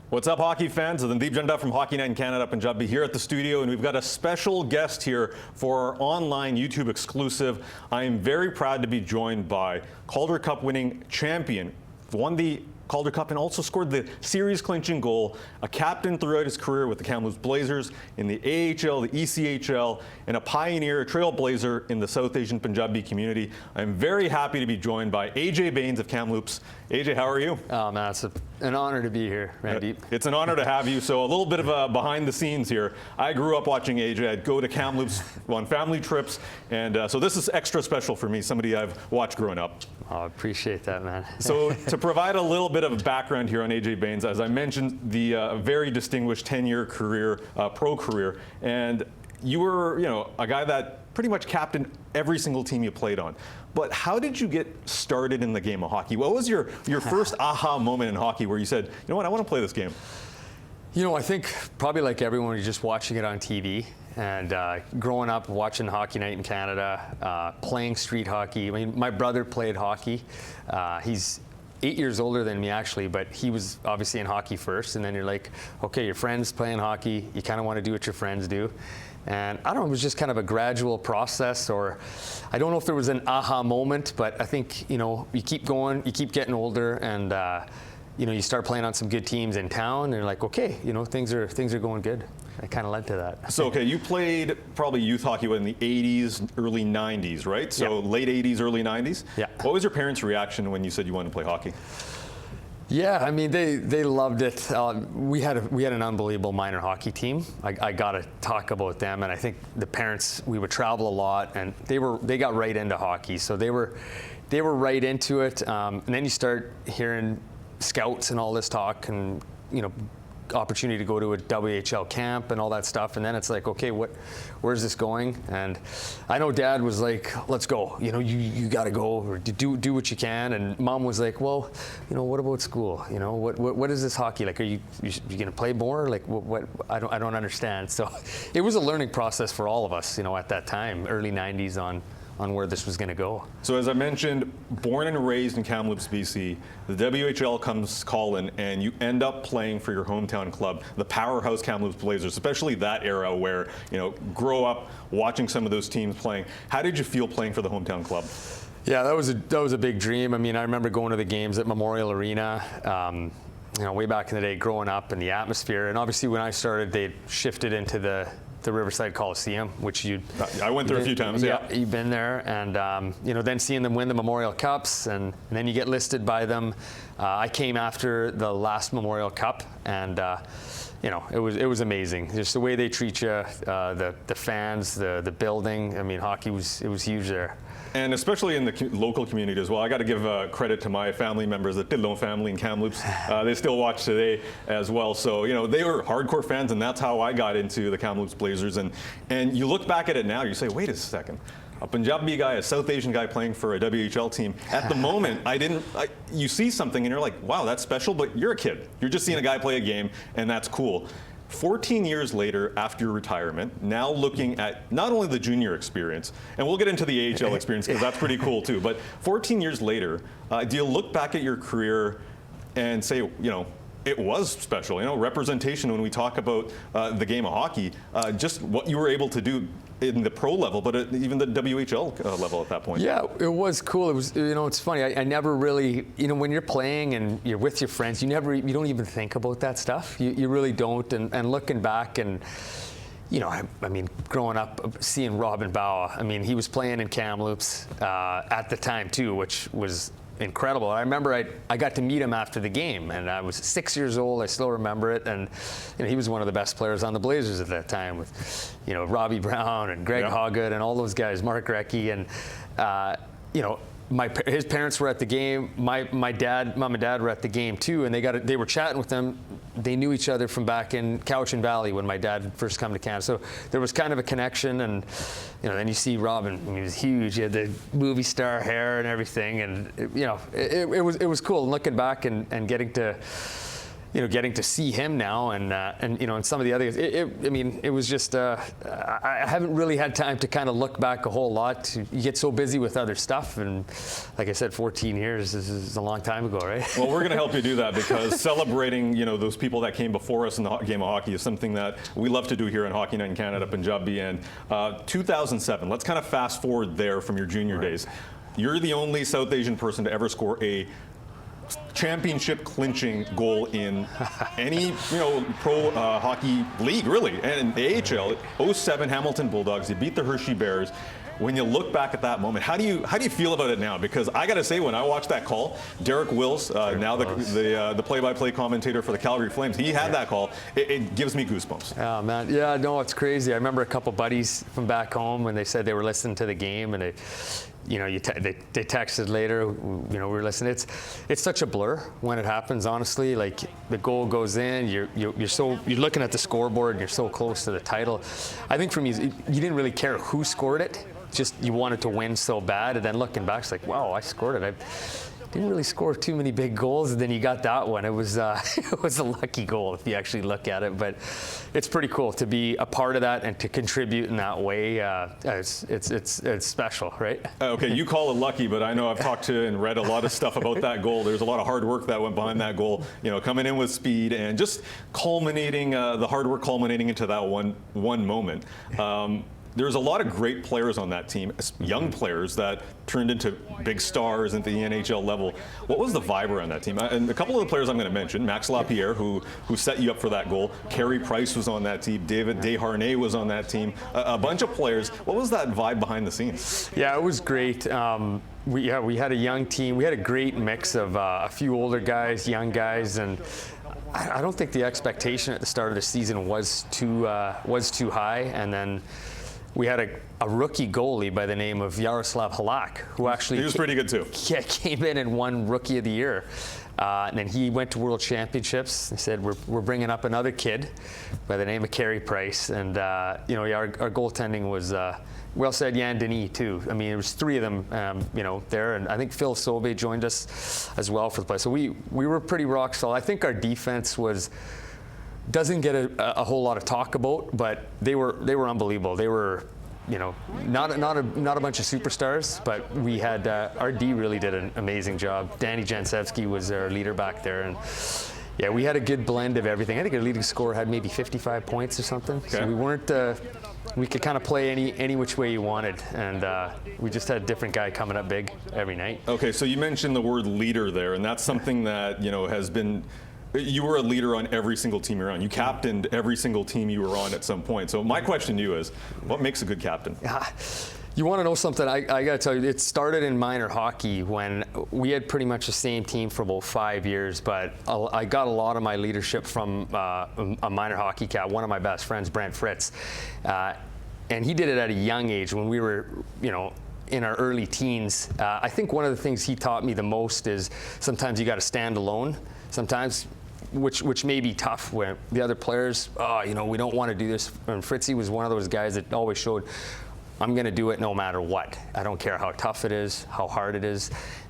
What's up, hockey fans? Randip from Hockey Night in Canada, Punjabi, here at the studio, and we've got a special guest here for our online YouTube exclusive. I am very proud to be joined by Calder Cup winning champion, won the Calder Cup and also scored the series clinching goal, a captain throughout his career with the Kamloops Blazers in the AHL, the ECHL, and a pioneer, a trailblazer in the South Asian Punjabi community. I'm very happy to be joined by Ajay Baines of Kamloops. Ajay, how are you? Oh man, it's an honor to be here, Randip. It's an honor to have you. So a little bit of a behind the scenes here. I grew up watching Ajay. I'd go to Kamloops on family trips, and so this is extra special for me, somebody I've watched growing up. Oh, I appreciate that, man. So to provide a little bit of background here on Ajay Baines, as I mentioned, the very distinguished 10-year career, pro career, and you were, a guy that pretty much captained every single team you played on. But how did you get started in the game of hockey? What was your first aha moment in hockey where you said, you know what, I want to play this game? I think probably like everyone, you're just watching it on TV. And growing up, watching Hockey Night in Canada, playing street hockey. I mean, my brother played hockey. He's 8 years older than me, actually, but he was obviously in hockey first. And then you're like, okay, your friend's playing hockey. You kind of want to do what your friends do. And I don't know, it was just kind of a gradual process, or I don't know if there was an aha moment, but I think, you keep going, you keep getting older, and you start playing on some good teams in town, and you're like, okay, things are going good. It kind of led to that. So, okay, you played probably youth hockey in the 80s, early 90s, right? So late 80s, early 90s? Yeah. What was your parents' reaction when you said you wanted to play hockey? Yeah, I mean, they loved it. We had an unbelievable minor hockey team. I got to talk about them, and I think the parents, we would travel a lot, and they got right into hockey, so they were right into it. And then you start hearing scouts and all this talk, and opportunity to go to a WHL camp and all that stuff, and then it's like, okay, where's this going? And I know Dad was like, let's go, you got to go, or do what you can, and Mom was like, well, what about school? What is this hockey like? Are you gonna play more? Like what I don't understand. So it was a learning process for all of us, at that time, early 90s, on where this was going to go. So as I mentioned, born and raised in Kamloops, BC, the WHL comes calling, and you end up playing for your hometown club, the powerhouse Kamloops Blazers, especially that era where, grow up watching some of those teams playing. How did you feel playing for the hometown club? Yeah, that was a big dream. I mean, I remember going to the games at Memorial Arena, way back in the day, growing up, in the atmosphere. And obviously when I started, they shifted into the Riverside Coliseum, which I went there a few times. Yeah, you've been there, and then seeing them win the Memorial Cups, and then you get listed by them. I came after the last Memorial Cup, and it was amazing. Just the way they treat you, the fans, the building. I mean, hockey was huge there. And especially in the local community as well. I got to give credit to my family members, the Tidlon family in Kamloops. They still watch today as well. So, they were hardcore fans, and that's how I got into the Kamloops Blazers. And you look back at it now, you say, wait a second. A Punjabi guy, a South Asian guy playing for a WHL team. At the moment, you see something and you're like, wow, that's special, but you're a kid. You're just seeing a guy play a game, and that's cool. 14 years later, after your retirement, now looking at not only the junior experience, and we'll get into the AHL experience because that's pretty cool too, but 14 years later, do you look back at your career and say, it was special, representation when we talk about the game of hockey, just what you were able to do in the pro level, but even the WHL level at that point. Yeah, it was cool. It was, it's funny. I never really, when you're playing and you're with your friends, you don't even think about that stuff. You really don't. And looking back, and I mean, growing up, seeing Robin Bauer, I mean, he was playing in Kamloops at the time too, which was incredible. I remember I got to meet him after the game, and I was 6 years old. I still remember it, and he was one of the best players on the Blazers at that time, with Robbie Brown and Greg Hoggood and all those guys, Mark Recchi, and his parents were at the game. Mom and dad were at the game too, and they were chatting with them. They knew each other from back in Cowichan Valley when my dad had first come to Canada. So there was kind of a connection, and then you see Robin. I mean, he was huge. He had the movie star hair and everything, and it was cool. And looking back and getting to getting to see him now and some of the others, it was just, I haven't really had time to kind of look back a whole lot. You get so busy with other stuff, and like I said, 14 years is a long time ago, right? Well, we're going to help you do that, because celebrating, those people that came before us in the game of hockey is something that we love to do here in Hockey Night in Canada, Punjabi. And 2007, let's kind of fast forward there from your junior days. You're the only South Asian person to ever score a championship clinching goal in any pro hockey league, really. And in the AHL, 07 Hamilton Bulldogs, you beat the Hershey Bears. When you look back at that moment, how do you feel about it now? Because I got to say, when I watched that call, Derek Wills, now the play-by-play commentator for the Calgary Flames, he had that ccall. It gives me goosebumps. Oh man, yeah, no, it's crazy. I remember a couple buddies from back home when they said they were listening to the game, and they texted later. We were listening. It's such a blur when it happens. Honestly, like the goal goes in, you're looking at the scoreboard, and you're so close to the title. I think for me, you didn't really care who scored it. Just you wanted to win so bad, and then looking back, it's like, wow, I scored it. I didn't really score too many big goals, and then you got that one. It was it was a lucky goal if you actually look at it, but it's pretty cool to be a part of that and to contribute in that way. It's special, right? Okay, you call it lucky, but I know I've talked to and read a lot of stuff about that goal. There's a lot of hard work that went behind that goal. Coming in with speed and just culminating the hard work culminating into that one moment. There's a lot of great players on that team, young players that turned into big stars at the NHL level. What was the vibe around that team? And a couple of the players I'm going to mention, Max Lapierre, who set you up for that goal. Carey Price was on that team. David Desharnais was on that team. A bunch of players. What was that vibe behind the scenes? Yeah, it was great. We had a young team. We had a great mix of a few older guys, young guys, and I don't think the expectation at the start of the season was too high. And then we had a rookie goalie by the name of Yaroslav Halak, who actually he was pretty good too. Yeah, came in and won Rookie of the Year, and then he went to World Championships. They said we're bringing up another kid by the name of Carey Price, and our goaltending was. We also had Yan Denis too. I mean, there was three of them, there, and I think Phil Sauvé joined us as well for the play. So we were pretty rock solid. I think our defense doesn't get a whole lot of talk about, but they were unbelievable. They were, not a bunch of superstars, but we had our D really did an amazing job. Danny Jansevsky was our leader back there, and yeah, we had a good blend of everything. I think our leading scorer had maybe 55 points or something. Okay. So we weren't. We could kind of play any which way you wanted, and we just had a different guy coming up big every night. Okay, so you mentioned the word leader there, and that's something that has been. You were a leader on every single team you're on. You captained every single team you were on at some point. So my question to you is, what makes a good captain? You want to know something? I got to tell you, it started in minor hockey when we had pretty much the same team for about 5 years, but I got a lot of my leadership from a minor hockey cap, one of my best friends, Brent Fritz. And he did it at a young age when we were, in our early teens. I think one of the things he taught me the most is sometimes you got to stand alone. Sometimes, which may be tough when the other players, we don't want to do this. And Fritzy was one of those guys that always showed, I'm going to do it no matter what. I don't care how tough it is, how hard it is.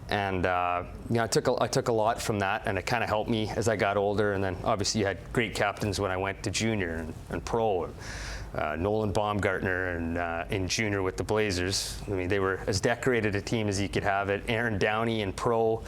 And I took a lot from that, and it kind of helped me as I got older. And then obviously you had great captains when I went to junior and pro. Nolan Baumgartner and in junior with the Blazers. I mean, they were as decorated a team as you could have it. Aaron Downey in pro.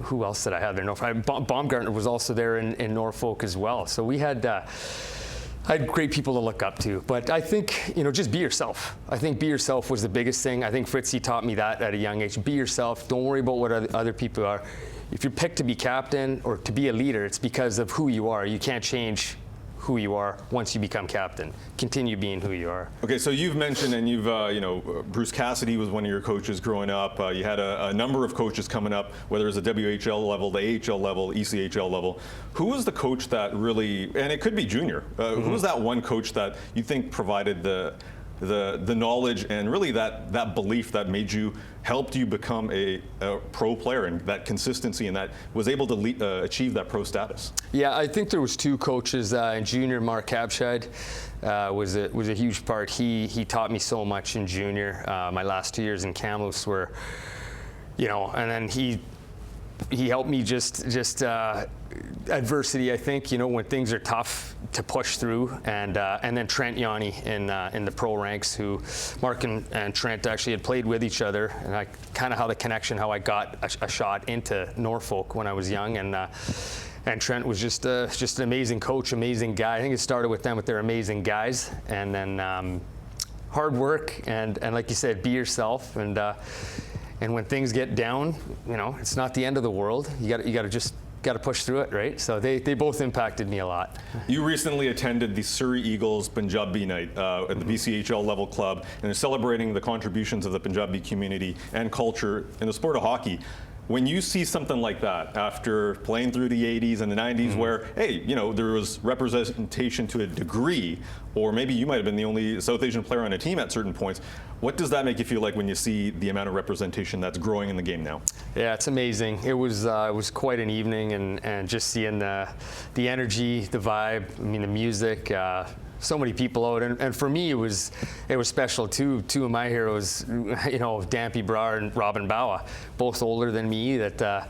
Who else did I have there? Baumgartner was also there in Norfolk as well. So we had I had great people to look up to. But I think, just be yourself. I think be yourself was the biggest thing. I think Fritzy taught me that at a young age. Be yourself. Don't worry about what other people are. If you're picked to be captain or to be a leader, it's because of who you are. You can't change who you are once you become captain. Continue being who you are. Okay, so you've mentioned, and you've, Bruce Cassidy was one of your coaches growing up. You had a number of coaches coming up, whether it's the WHL level, the AHL level, ECHL level. Who was the coach that really, and it could be junior, who was that one coach that you think provided the knowledge and really that belief that helped you become a pro player, and that consistency, and that was able to achieve that pro status? Yeah, I think there was two coaches. In junior, Mark Abscheid was a huge part. He taught me so much in junior. My last 2 years in Kamloops were, and then he he helped me just adversity. I think, you know, when things are tough, to push through, and then Trent Yanni in the pro ranks, who Mark and Trent actually had played with each other, and I kind of how the connection, how I got a shot into Norfolk when I was young, and Trent was just an amazing coach, amazing guy. I think it started with them, with their amazing guys, and then hard work, and like you said, be yourself, and when things get down, you know, it's not the end of the world. You got to push through it, right? So they both impacted me a lot. You recently attended the Surrey Eagles Punjabi Night at the BCHL level club, and they're celebrating the contributions of the Punjabi community and culture in the sport of hockey. When you see something like that after playing through the 80s and the 90s, where, hey, you know, there was representation to a degree, or maybe you might have been the only South Asian player on a team at certain points, what does that make you feel like when you see the amount of representation that's growing in the game now? Yeah, it's amazing. It was quite an evening, and just seeing the energy, the vibe, I mean, the music, so many people out, and for me it was special too. Two of my heroes, you know, Dampy Brar and Robin Bawa, both older than me, that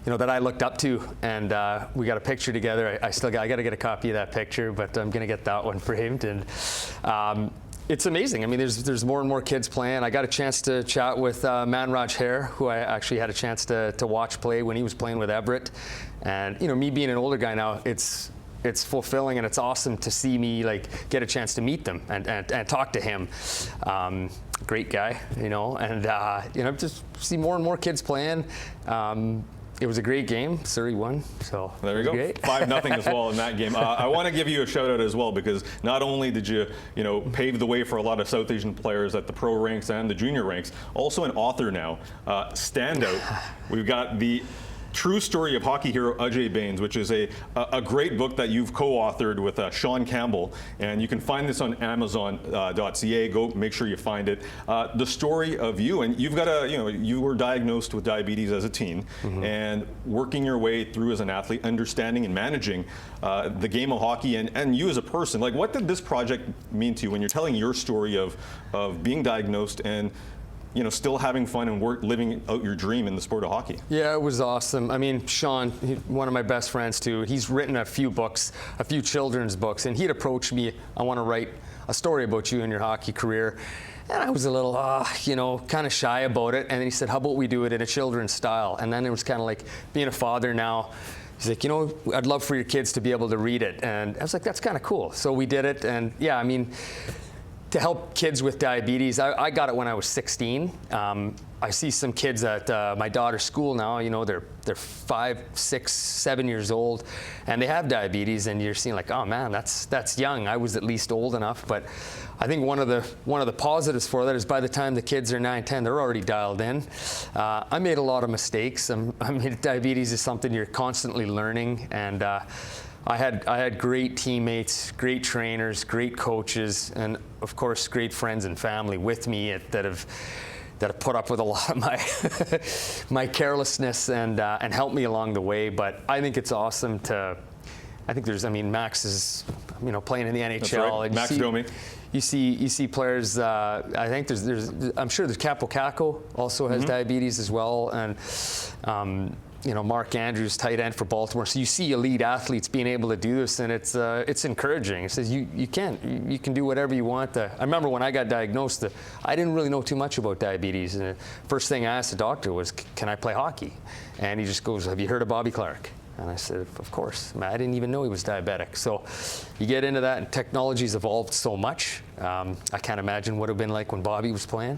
you know, that I looked up to, and we got a picture together. I got to get a copy of that picture, but I'm gonna get that one framed, and it's amazing. I mean, there's more and more kids playing. I got a chance to chat with Manraj Hare, who I actually had a chance to watch play when he was playing with Everett, and you know, me being an older guy now, it's fulfilling, and it's awesome to see me like get a chance to meet them and talk to him. Great guy, you know, and you know, just see more and more kids playing. It was a great game. Surrey won, so there you go. 5-0 as well in that game. I want to give you a shout out as well, because not only did you know, pave the way for a lot of South Asian players at the pro ranks and the junior ranks, also an author now. Standout. We've got the True Story of Hockey Hero Ajay Baines, which is a great book that you've co-authored with Sean Campbell, and you can find this on Amazon.ca. Go make sure you find it. The story of you, and you've got you know, you were diagnosed with diabetes as a teen, and working your way through as an athlete, understanding and managing the game of hockey, and you as a person. Like, what did this project mean to you when you're telling your story of being diagnosed and, you know, still having fun and living out your dream in the sport of hockey? Yeah, it was awesome. I mean, Sean, one of my best friends too, he's written a few books, a few children's books, and he'd approached me, I want to write a story about you and your hockey career. And I was a little, you know, kind of shy about it. And then he said, how about we do it in a children's style? And then it was kind of like being a father now. He's like, you know, I'd love for your kids to be able to read it. And I was like, that's kind of cool. So we did it. And yeah, I mean, to help kids with diabetes, I got it when I was 16. I see some kids at my daughter's school now, you know, they're 5, 6, 7 years old, and they have diabetes, and you're seeing like, oh man, that's young. I was at least old enough, but I think one of the positives for that is by the time the kids are 9, 10, they're already dialed in. I made a lot of mistakes. I mean, diabetes is something you're constantly learning, and I had great teammates, great trainers, great coaches, and of course great friends and family with me that have put up with a lot of my carelessness and helped me along the way. But I think it's awesome to. I think I mean, Max is, you know, playing in the NHL. That's right. And Max Domi. You see players. I think I'm sure there's Capo Caco also has diabetes as well, and. You know, Mark Andrews, tight end for Baltimore. So you see elite athletes being able to do this, and it's encouraging. It says you can do whatever you want. I remember when I got diagnosed, I didn't really know too much about diabetes, and the first thing I asked the doctor was, "Can I play hockey?" And he just goes, "Have you heard of Bobby Clark?" And I said, "Of course." I didn't even know he was diabetic. So you get into that, and technology's evolved so much. I can't imagine what it would have been like when Bobby was playing.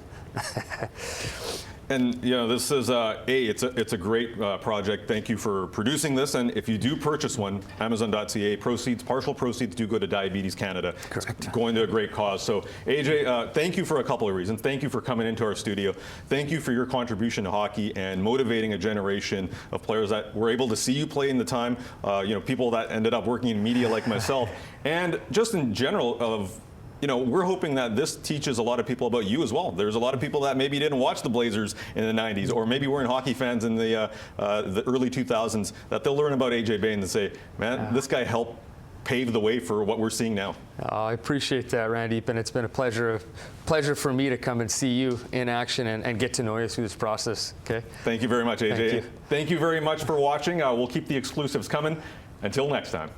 And you know, this is it's a great project. Thank you for producing this. And if you do purchase one, Amazon.ca, partial proceeds do go to Diabetes Canada. Correct. It's going to a great cause. So AJ, thank you for a couple of reasons. Thank you for coming into our studio. Thank you for your contribution to hockey and motivating a generation of players that were able to see you play in the time. You know, people that ended up working in media like myself, and just in general of. You know, we're hoping that this teaches a lot of people about you as well. There's a lot of people that maybe didn't watch the Blazers in the 90s, or maybe weren't hockey fans in the early 2000s, that they'll learn about Ajay Baines and say, man, this guy helped paved the way for what we're seeing now. I appreciate that, Randip, and it's been a pleasure for me to come and see you in action and get to know you through this process. Okay. Thank you very much, AJ. Thank you. Thank you very much for watching. We'll keep the exclusives coming. Until next time.